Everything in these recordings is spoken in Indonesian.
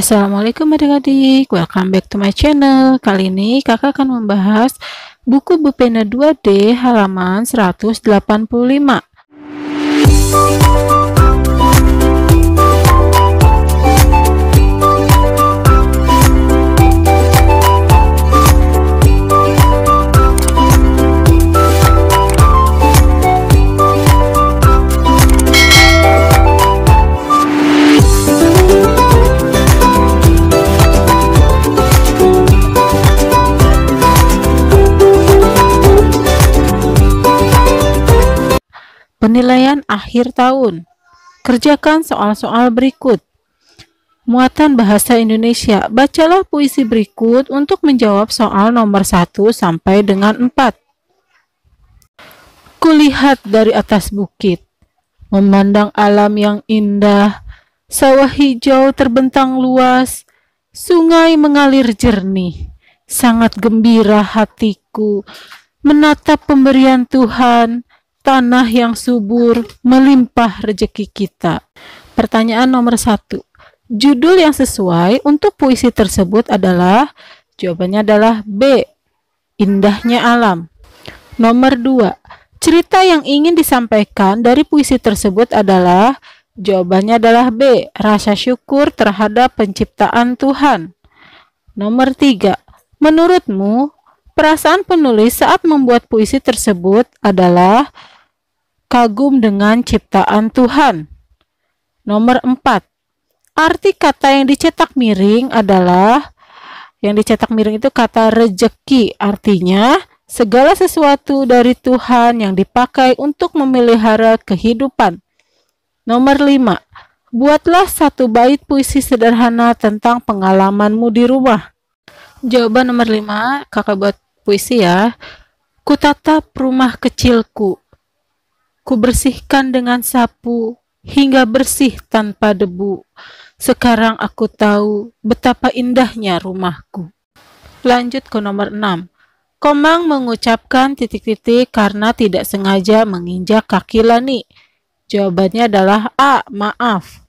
Assalamualaikum adik-adik, welcome back to my channel. Kali ini kakak akan membahas buku Bupena 2D halaman 185. Penilaian akhir tahun. Kerjakan soal-soal berikut. Muatan bahasa Indonesia. Bacalah puisi berikut untuk menjawab soal nomor 1 sampai dengan 4. Kulihat dari atas bukit, memandang alam yang indah, sawah hijau terbentang luas, sungai mengalir jernih. Sangat gembira hatiku menatap pemberian Tuhan, tanah yang subur, melimpah rezeki kita. Pertanyaan nomor 1. Judul yang sesuai untuk puisi tersebut adalah, jawabannya adalah B, Indahnya Alam. Nomor 2. Cerita yang ingin disampaikan dari puisi tersebut adalah, jawabannya adalah B, Rasa syukur terhadap penciptaan Tuhan. Nomor 3. Menurutmu, perasaan penulis saat membuat puisi tersebut adalah kagum dengan ciptaan Tuhan. Nomor 4. Arti kata yang dicetak miring adalah, yang dicetak miring itu kata rejeki, artinya segala sesuatu dari Tuhan yang dipakai untuk memelihara kehidupan. Nomor 5. Buatlah satu bait puisi sederhana tentang pengalamanmu di rumah. Jawaban nomor 5, kakak buat puisi ya. Kutatap rumah kecilku, ku bersihkan dengan sapu hingga bersih tanpa debu. Sekarang aku tahu betapa indahnya rumahku. Lanjut ke nomor 6. Komang mengucapkan titik-titik karena tidak sengaja menginjak kaki Lani. Jawabannya adalah A, maaf.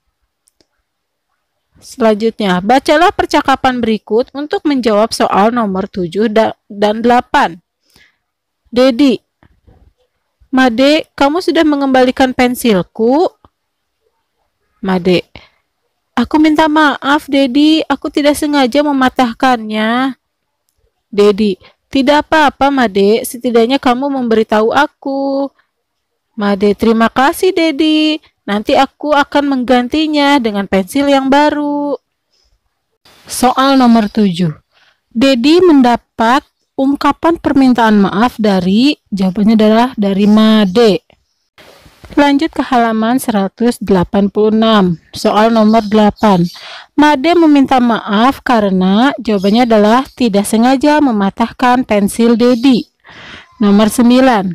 Selanjutnya, bacalah percakapan berikut untuk menjawab soal nomor 7 dan 8. Dedi, Made, kamu sudah mengembalikan pensilku? Made, aku minta maaf, Dedi, aku tidak sengaja mematahkannya. Dedi, tidak apa-apa, Made, setidaknya kamu memberitahu aku. Made, terima kasih, Dedi. Nanti aku akan menggantinya dengan pensil yang baru. Soal nomor 7. Dedi mendapat ungkapan permintaan maaf dari, jawabannya adalah dari Made. Lanjut ke halaman 186. Soal nomor 8. Made meminta maaf karena, jawabannya adalah tidak sengaja mematahkan pensil Dedi. Nomor 9.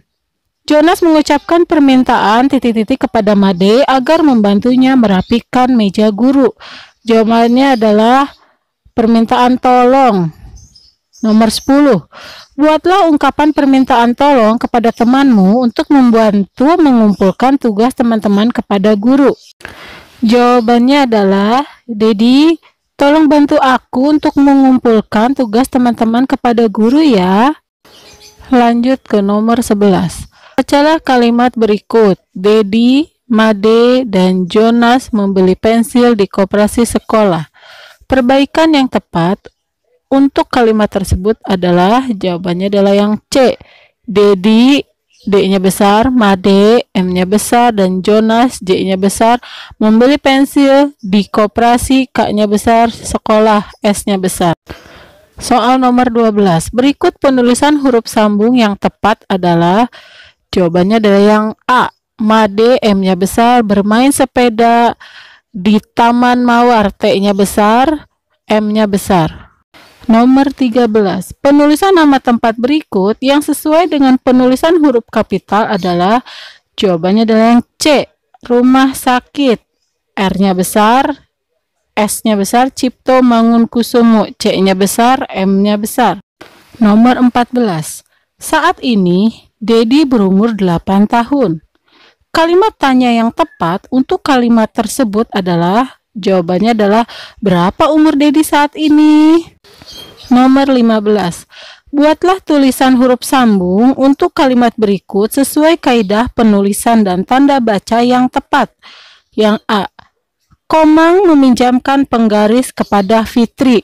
Jonas mengucapkan permintaan titik-titik kepada Made agar membantunya merapikan meja guru. Jawabannya adalah permintaan tolong. Nomor 10. Buatlah ungkapan permintaan tolong kepada temanmu untuk membantu mengumpulkan tugas teman-teman kepada guru. Jawabannya adalah, Dedi, tolong bantu aku untuk mengumpulkan tugas teman-teman kepada guru ya. Lanjut ke nomor 11. Bacalah kalimat berikut. Dedi, Made, dan Jonas membeli pensil di koperasi sekolah. Perbaikan yang tepat untuk kalimat tersebut adalah, jawabannya adalah yang C. Dedi, D-nya besar, Made, M-nya besar, dan Jonas, J-nya besar, membeli pensil di koperasi, K-nya besar, sekolah, S-nya besar. Soal nomor 12. Berikut penulisan huruf sambung yang tepat adalah, jawabannya adalah yang A. Made, M-nya besar, bermain sepeda di Taman Mawar, T-nya besar, M-nya besar. Nomor 13. Penulisan nama tempat berikut yang sesuai dengan penulisan huruf kapital adalah, jawabannya adalah yang C. Rumah sakit, R-nya besar, S-nya besar, Cipto Mangunkusumo, C-nya besar, M-nya besar. Nomor 14. Saat ini, Dedi berumur 8 tahun. Kalimat tanya yang tepat untuk kalimat tersebut adalah, Jawabannya adalah berapa umur Dedi saat ini? Nomor 15. Buatlah tulisan huruf sambung untuk kalimat berikut sesuai kaidah penulisan dan tanda baca yang tepat. Yang A. Komang meminjamkan penggaris kepada Fitri.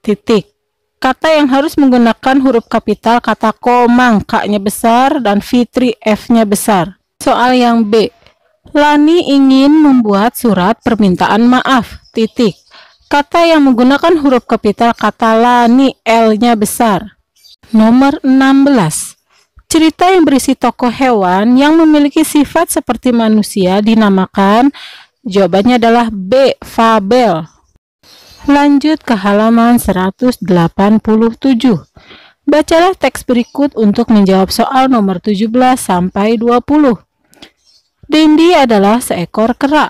Titik. Kata yang harus menggunakan huruf kapital kata Komang, K-nya besar, dan Fitri, F-nya besar. Soal yang B. Lani ingin membuat surat permintaan maaf. Titik. Kata yang menggunakan huruf kapital kata Lani, L-nya besar. Nomor 16. Cerita yang berisi tokoh hewan yang memiliki sifat seperti manusia dinamakan. Jawabannya adalah B. Fabel. Lanjut ke halaman 187. Bacalah teks berikut untuk menjawab soal nomor 17 sampai 20. Dendi adalah seekor kera.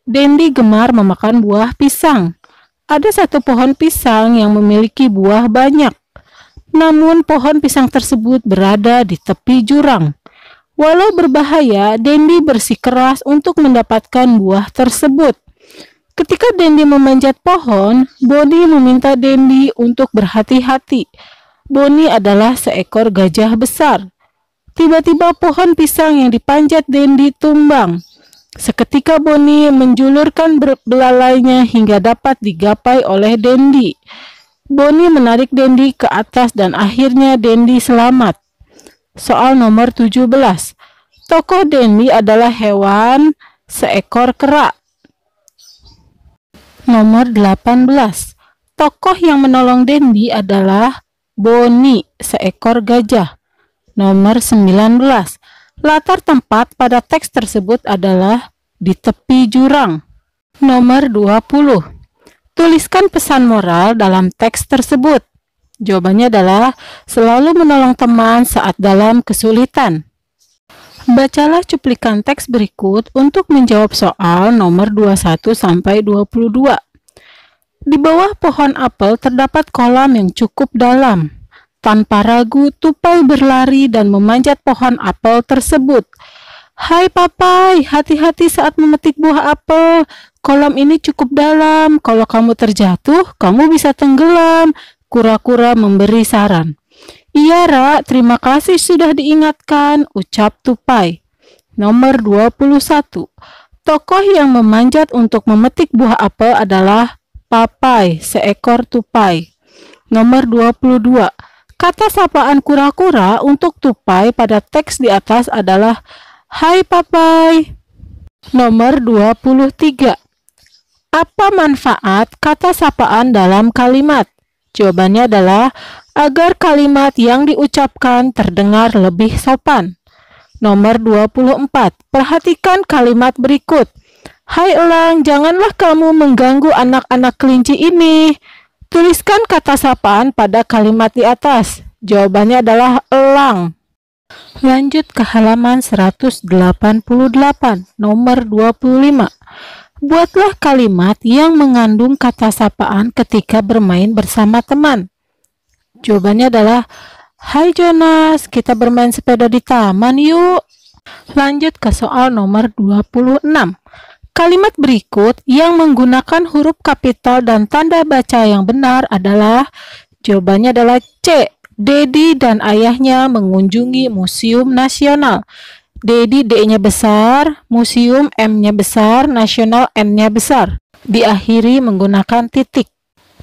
Dendi gemar memakan buah pisang. Ada satu pohon pisang yang memiliki buah banyak. Namun pohon pisang tersebut berada di tepi jurang. Walau berbahaya, Dendi bersikeras untuk mendapatkan buah tersebut. Ketika Dendi memanjat pohon, Boni meminta Dendi untuk berhati-hati. Boni adalah seekor gajah besar. Tiba-tiba pohon pisang yang dipanjat Dendi tumbang. Seketika Boni menjulurkan belalainya hingga dapat digapai oleh Dendi. Boni menarik Dendi ke atas dan akhirnya Dendi selamat. Soal nomor 17. Tokoh Dendi adalah hewan seekor kera. Nomor 18. Tokoh yang menolong Dendi adalah Boni, seekor gajah. Nomor 19. Latar tempat pada teks tersebut adalah di tepi jurang. Nomor 20. Tuliskan pesan moral dalam teks tersebut. Jawabannya adalah selalu menolong teman saat dalam kesulitan. Bacalah cuplikan teks berikut untuk menjawab soal nomor 21 sampai 22. Di bawah pohon apel terdapat kolam yang cukup dalam. Tanpa ragu, tupai berlari dan memanjat pohon apel tersebut. Hai Papai, hati-hati saat memetik buah apel. Kolam ini cukup dalam. Kalau kamu terjatuh, kamu bisa tenggelam. Kura-kura memberi saran. Iya Ra, terima kasih sudah diingatkan, ucap tupai. Nomor 21. Tokoh yang memanjat untuk memetik buah apel adalah Papai, seekor tupai. Nomor 22. Kata sapaan kura-kura untuk tupai pada teks di atas adalah Hai Papai. Nomor 23. Apa manfaat kata sapaan dalam kalimat? Jawabannya adalah agar kalimat yang diucapkan terdengar lebih sopan. Nomor 24. Perhatikan kalimat berikut. Hai elang, janganlah kamu mengganggu anak-anak kelinci ini. Tuliskan kata sapaan pada kalimat di atas. Jawabannya adalah elang. Lanjut ke halaman 188, nomor 25. Buatlah kalimat yang mengandung kata sapaan ketika bermain bersama teman. Jawabannya adalah Hai Jonas, kita bermain sepeda di taman yuk. Lanjut ke soal nomor 26. Kalimat berikut yang menggunakan huruf kapital dan tanda baca yang benar adalah, jawabannya adalah C. Dedi dan ayahnya mengunjungi Museum Nasional. Dedi D-nya besar, museum M-nya besar, nasional N-nya besar. Diakhiri menggunakan titik.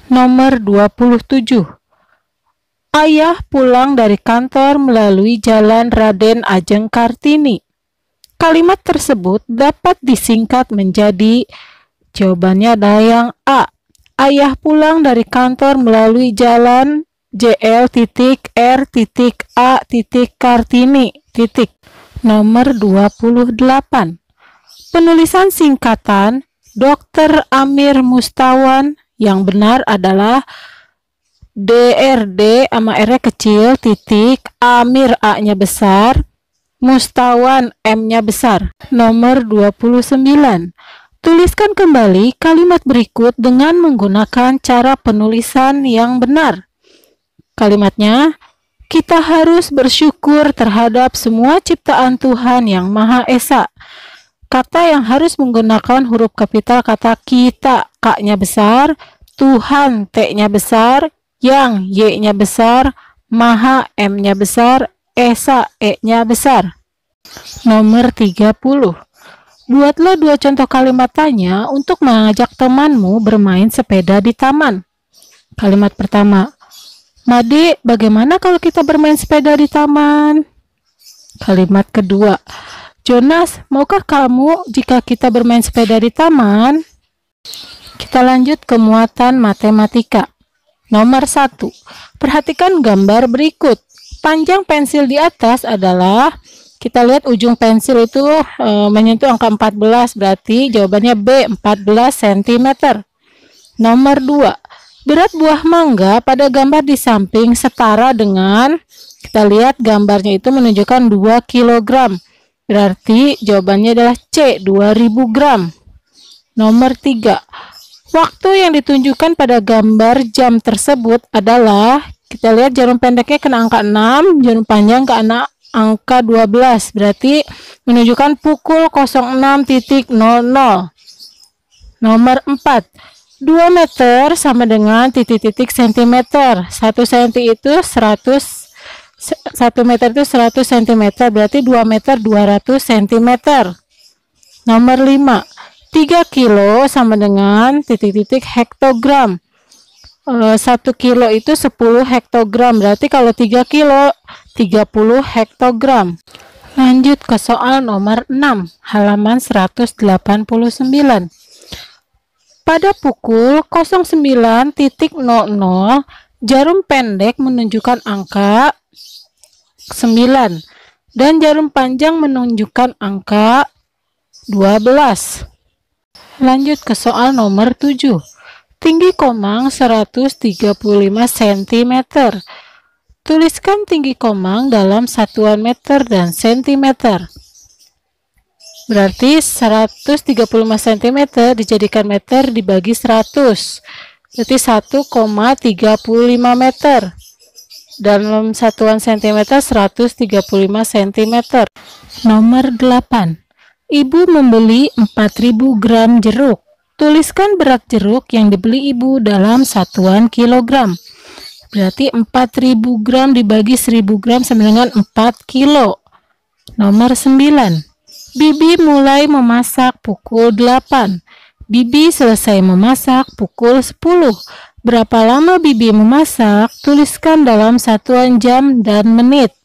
Nomor 27. Ayah pulang dari kantor melalui jalan Raden Ajeng Kartini. Kalimat tersebut dapat disingkat menjadi, jawabannya adalah yang A. Ayah pulang dari kantor melalui jalan JL.R.A. Kartini. Nomor 28. Penulisan singkatan Dr. Amir Mustawan yang benar adalah DRD sama R-nya kecil, Amir A-nya besar, Mustawan M-nya besar. Nomor 29. Tuliskan kembali kalimat berikut dengan menggunakan cara penulisan yang benar. Kalimatnya, kita harus bersyukur terhadap semua ciptaan Tuhan yang Maha Esa. Kata yang harus menggunakan huruf kapital kata kita, K-nya besar, Tuhan, T-nya besar, yang, Y-nya besar, Maha, M-nya besar, Esa, E-nya besar. Nomor 30. Buatlah 2 contoh kalimat tanya untuk mengajak temanmu bermain sepeda di taman. Kalimat pertama, Made, bagaimana kalau kita bermain sepeda di taman? Kalimat kedua, Jonas, maukah kamu jika kita bermain sepeda di taman? Kita lanjut ke muatan matematika. Nomor 1. Perhatikan gambar berikut. Panjang pensil di atas adalah, kita lihat ujung pensil itu menyentuh angka 14, berarti jawabannya B, 14 cm. Nomor 2. Berat buah mangga pada gambar di samping setara dengan, kita lihat gambarnya itu menunjukkan 2 kg. Berarti jawabannya adalah C, 2000 gram. Nomor 3. Waktu yang ditunjukkan pada gambar jam tersebut adalah, kita lihat jarum pendeknya kena angka 6, jarum panjang ke angka 12. Berarti menunjukkan pukul 06.00. Nomor 4. 2 meter sama dengan titik-titik sentimeter. 1 cm itu 100 1 meter itu 100 cm, berarti 2 meter 200 cm. Nomor 5. 3 kilo sama dengan titik-titik hektogram. 1 kilo itu 10 hektogram, berarti kalau 3 kilo 30 hektogram. Lanjut ke soal nomor 6, halaman 189. Pada pukul 09.00, jarum pendek menunjukkan angka 9 dan jarum panjang menunjukkan angka 12. Lanjut ke soal nomor 7. Tinggi komang 135 cm. Tuliskan tinggi komang dalam satuan meter dan cm. Berarti 135 cm dijadikan meter dibagi 100. Berarti 1,35 meter. Dalam satuan cm 135 cm. Nomor 8. Ibu membeli 4000 gram jeruk. Tuliskan berat jeruk yang dibeli ibu dalam satuan kilogram. Berarti 4000 gram dibagi 1000 gram sama dengan 4 kilo. Nomor 9. Bibi mulai memasak pukul 8. Bibi selesai memasak pukul 10. Berapa lama Bibi memasak? Tuliskan dalam satuan jam dan menit.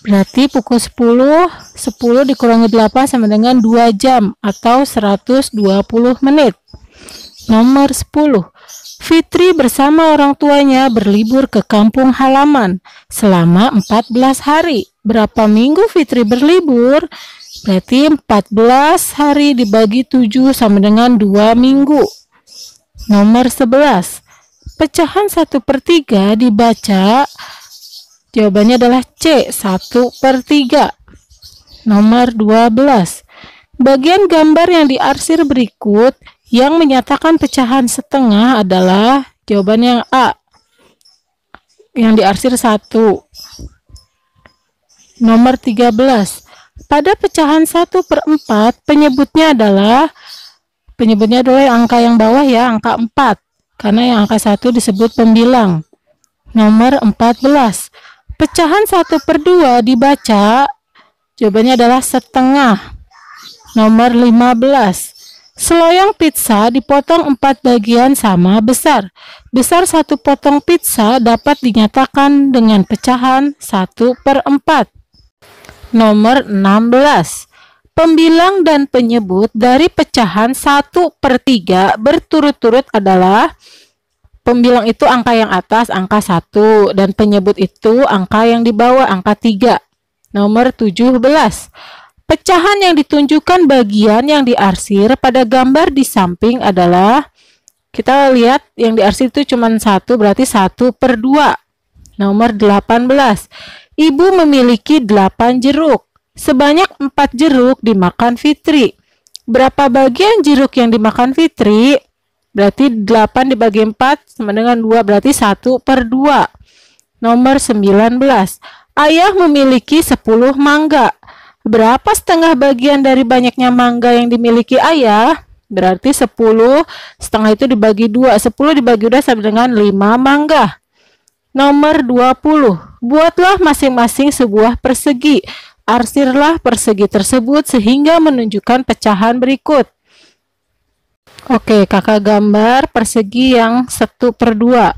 Berarti pukul 10 dikurangi 8 sama dengan 2 jam atau 120 menit. Nomor 10. Fitri bersama orang tuanya berlibur ke kampung halaman selama 14 hari. Berapa minggu Fitri berlibur? Berarti 14 hari dibagi 7 sama dengan 2 minggu. Nomor 11. Pecahan 1/3 dibaca, jawabannya adalah C, 1/3. Nomor 12. Bagian gambar yang diarsir berikut yang menyatakan pecahan setengah adalah, jawabannya yang A, yang diarsir 1. Nomor 13. Pada pecahan 1/4 penyebutnya adalah angka yang bawah ya, angka 4. Karena yang angka 1 disebut pembilang. Nomor 14. Pecahan 1/2 dibaca, jawabannya adalah setengah. Nomor 15. Seloyang pizza dipotong 4 bagian sama besar. Besar 1 potong pizza dapat dinyatakan dengan pecahan 1/4. Nomor 16. Pembilang dan penyebut dari pecahan 1/3 berturut-turut adalah, pembilang itu angka yang atas, angka 1, dan penyebut itu angka yang di bawah, angka 3. Nomor 17. Pecahan yang ditunjukkan bagian yang diarsir pada gambar di samping adalah, kita lihat yang diarsir itu cuma 1, berarti 1/2. Nomor 18. Ibu memiliki 8 jeruk. Sebanyak 4 jeruk dimakan Fitri. Berapa bagian jeruk yang dimakan Fitri? Berarti 8 dibagi 4 sama dengan 2, berarti 1/2. Nomor 19. Ayah memiliki 10 mangga. Berapa setengah bagian dari banyaknya mangga yang dimiliki ayah? Berarti 10 setengah itu dibagi 2. 10 dibagi 2 sama dengan 5 mangga. Nomor 20. Buatlah masing-masing sebuah persegi. Arsirlah persegi tersebut sehingga menunjukkan pecahan berikut. Oke, kakak gambar persegi yang 1/2.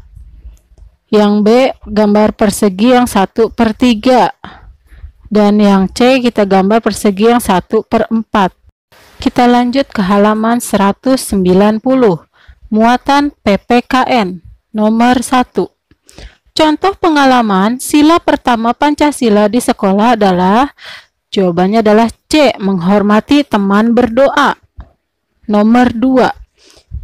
Yang B gambar persegi yang 1/3. Dan yang C kita gambar persegi yang 1/4. Kita lanjut ke halaman 190. Muatan PPKN. Nomor 1. Contoh pengalaman sila pertama Pancasila di sekolah adalah, jawabannya adalah C, menghormati teman berdoa. Nomor 2.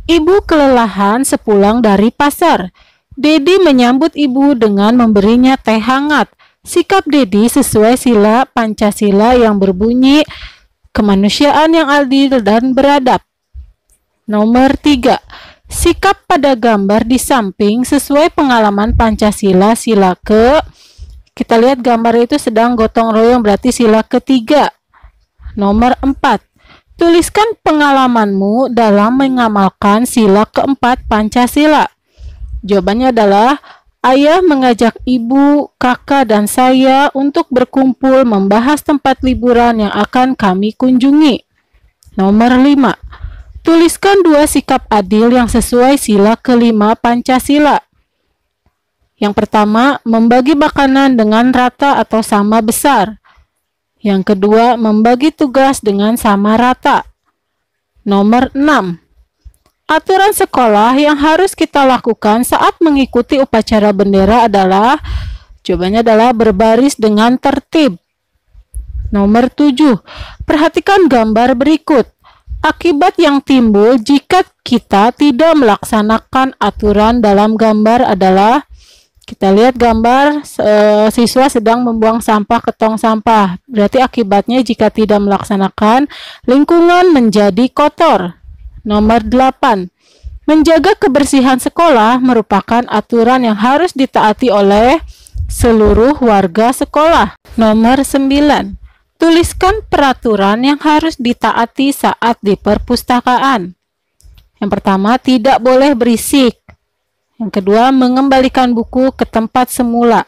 Ibu kelelahan sepulang dari pasar. Dedi menyambut ibu dengan memberinya teh hangat. Sikap Dedi sesuai sila Pancasila yang berbunyi kemanusiaan yang adil dan beradab. Nomor 3. Sikap pada gambar di samping sesuai pengalaman Pancasila sila ke. Kita lihat gambar itu sedang gotong royong, berarti sila ketiga. Nomor 4. Tuliskan pengalamanmu dalam mengamalkan sila keempat Pancasila. Jawabannya adalah, ayah mengajak ibu, kakak, dan saya untuk berkumpul membahas tempat liburan yang akan kami kunjungi. Nomor 5. Tuliskan 2 sikap adil yang sesuai sila kelima Pancasila. Yang pertama, membagi makanan dengan rata atau sama besar. Yang kedua, membagi tugas dengan sama rata. Nomor 6. Aturan sekolah yang harus kita lakukan saat mengikuti upacara bendera adalah, jawabannya adalah berbaris dengan tertib. Nomor 7. Perhatikan gambar berikut. Akibat yang timbul jika kita tidak melaksanakan aturan dalam gambar adalah, kita lihat gambar siswa sedang membuang sampah ke tong sampah. Berarti akibatnya jika tidak melaksanakan, lingkungan menjadi kotor. Nomor 8. Menjaga kebersihan sekolah merupakan aturan yang harus ditaati oleh seluruh warga sekolah. Nomor 9. Tuliskan peraturan yang harus ditaati saat di perpustakaan. Yang pertama, tidak boleh berisik. Yang kedua, mengembalikan buku ke tempat semula.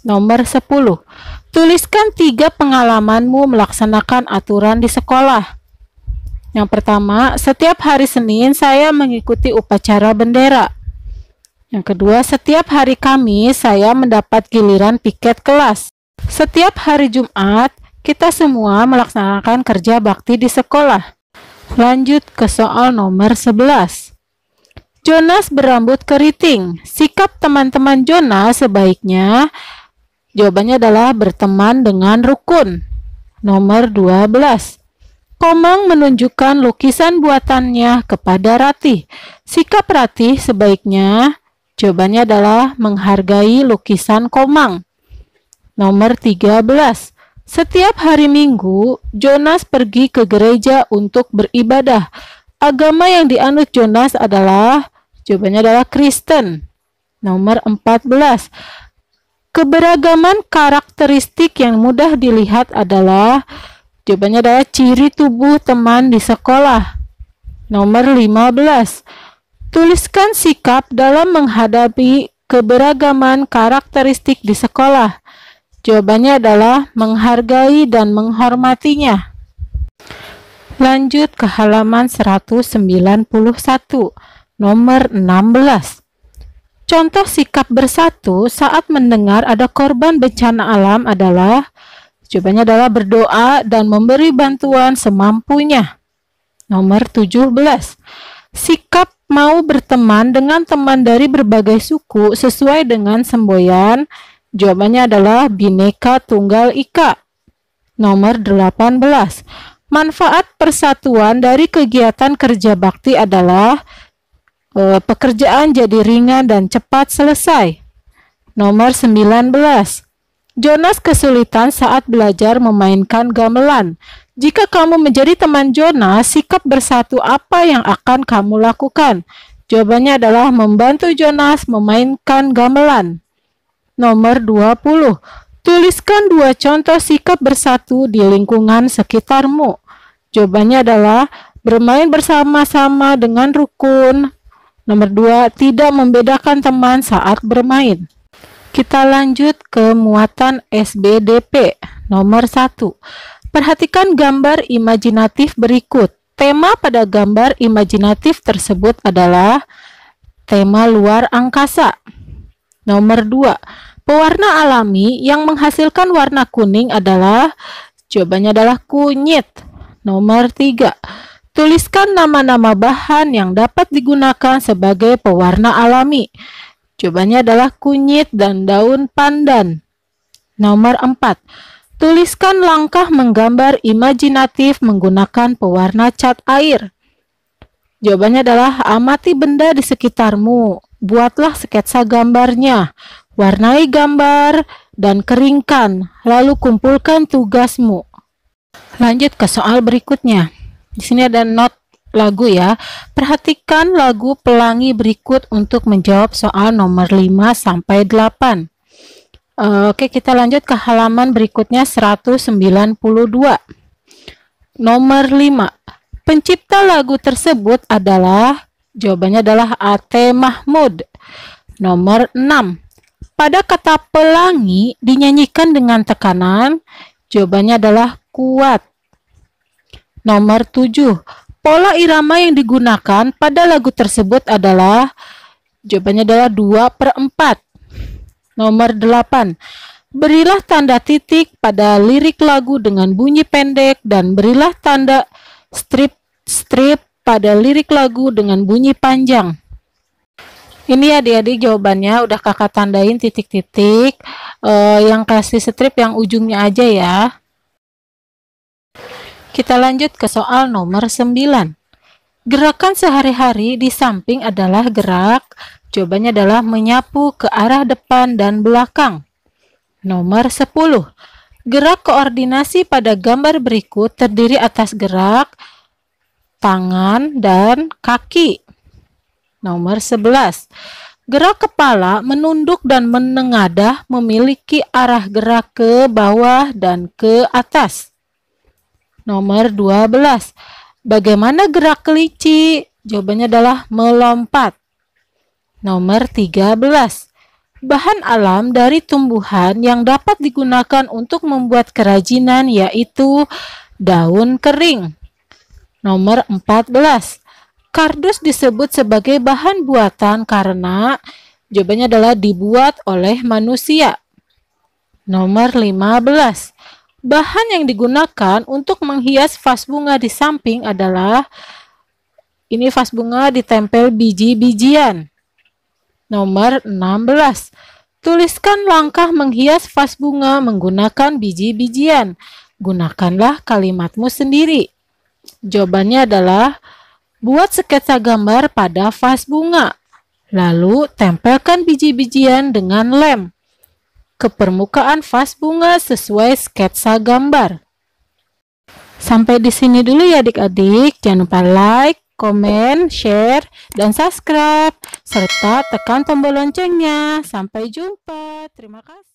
Nomor 10. Tuliskan 3 pengalamanmu melaksanakan aturan di sekolah. Yang pertama, setiap hari Senin saya mengikuti upacara bendera. Yang kedua, setiap hari Kamis saya mendapat giliran piket kelas. Setiap hari Jumat, kita semua melaksanakan kerja bakti di sekolah. Lanjut ke soal nomor 11. Jonas berambut keriting. Sikap teman-teman Jonas sebaiknya, jawabannya adalah berteman dengan rukun. Nomor 12. Komang menunjukkan lukisan buatannya kepada Ratih. Sikap Ratih sebaiknya, jawabannya adalah menghargai lukisan Komang. Nomor 13. Setiap hari Minggu, Jonas pergi ke gereja untuk beribadah. Agama yang dianut Jonas adalah, jawabannya adalah Kristen. Nomor 14. Keberagaman karakteristik yang mudah dilihat adalah, jawabannya adalah ciri tubuh teman di sekolah. Nomor 15. Tuliskan sikap dalam menghadapi keberagaman karakteristik di sekolah. Jawabannya adalah menghargai dan menghormatinya. Lanjut ke halaman 191. Nomor 16. Contoh sikap bersatu saat mendengar ada korban bencana alam adalah, jawabannya adalah berdoa dan memberi bantuan semampunya. Nomor 17. Sikap mau berteman dengan teman dari berbagai suku sesuai dengan semboyan, jawabannya adalah Bhinneka Tunggal Ika. Nomor 18. Manfaat persatuan dari kegiatan kerja bakti adalah, pekerjaan jadi ringan dan cepat selesai. Nomor 19. Jonas kesulitan saat belajar memainkan gamelan. Jika kamu menjadi teman Jonas, sikap bersatu apa yang akan kamu lakukan? Jawabannya adalah membantu Jonas memainkan gamelan. Nomor 20. Tuliskan dua contoh sikap bersatu di lingkungan sekitarmu. Jawabannya adalah bermain bersama-sama dengan rukun. Nomor 2, tidak membedakan teman saat bermain. Kita lanjut ke muatan SBDP. Nomor 1. Perhatikan gambar imajinatif berikut. Tema pada gambar imajinatif tersebut adalah tema luar angkasa. Nomor 2. Pewarna alami yang menghasilkan warna kuning adalah, jawabannya adalah kunyit. Nomor 3. Tuliskan nama-nama bahan yang dapat digunakan sebagai pewarna alami. Jawabannya adalah kunyit dan daun pandan. Nomor 4. Tuliskan langkah menggambar imajinatif menggunakan pewarna cat air. Jawabannya adalah amati benda di sekitarmu. Buatlah sketsa gambarnya. Warnai gambar dan keringkan, lalu kumpulkan tugasmu. Lanjut ke soal berikutnya. Di sini ada not lagu ya. Perhatikan lagu pelangi berikut untuk menjawab soal nomor 5 sampai 8. Oke, kita lanjut ke halaman berikutnya 192. Nomor 5. Pencipta lagu tersebut adalah, jawabannya adalah A.T. Mahmud. Nomor 6. Pada kata pelangi dinyanyikan dengan tekanan, jawabannya adalah kuat. Nomor 7. Pola irama yang digunakan pada lagu tersebut adalah, jawabannya adalah 2/4. Nomor 8. Berilah tanda titik pada lirik lagu dengan bunyi pendek dan berilah tanda strip pada lirik lagu dengan bunyi panjang. Ini adik-adik jawabannya udah kakak tandain titik-titik, yang kasih strip yang ujungnya aja ya. Kita lanjut ke soal nomor 9. Gerakan sehari-hari di samping adalah gerak, jawabannya adalah menyapu ke arah depan dan belakang. Nomor 10. Gerak koordinasi pada gambar berikut terdiri atas gerak tangan dan kaki. Nomor 11. Gerak kepala menunduk dan menengadah memiliki arah gerak ke bawah dan ke atas. Nomor 12. Bagaimana gerak kelinci? Jawabannya adalah melompat. Nomor 13. Bahan alam dari tumbuhan yang dapat digunakan untuk membuat kerajinan yaitu daun kering. Nomor 14. Kardus disebut sebagai bahan buatan karena, jawabannya adalah dibuat oleh manusia. Nomor 15. Bahan yang digunakan untuk menghias vas bunga di samping adalah, ini vas bunga ditempel biji-bijian. Nomor 16. Tuliskan langkah menghias vas bunga menggunakan biji-bijian. Gunakanlah kalimatmu sendiri. Jawabannya adalah, buat sketsa gambar pada vas bunga. Lalu tempelkan biji-bijian dengan lem ke permukaan vas bunga sesuai sketsa gambar. Sampai di sini dulu ya adik-adik. Jangan lupa like, komen, share, dan subscribe, serta tekan tombol loncengnya. Sampai jumpa. Terima kasih.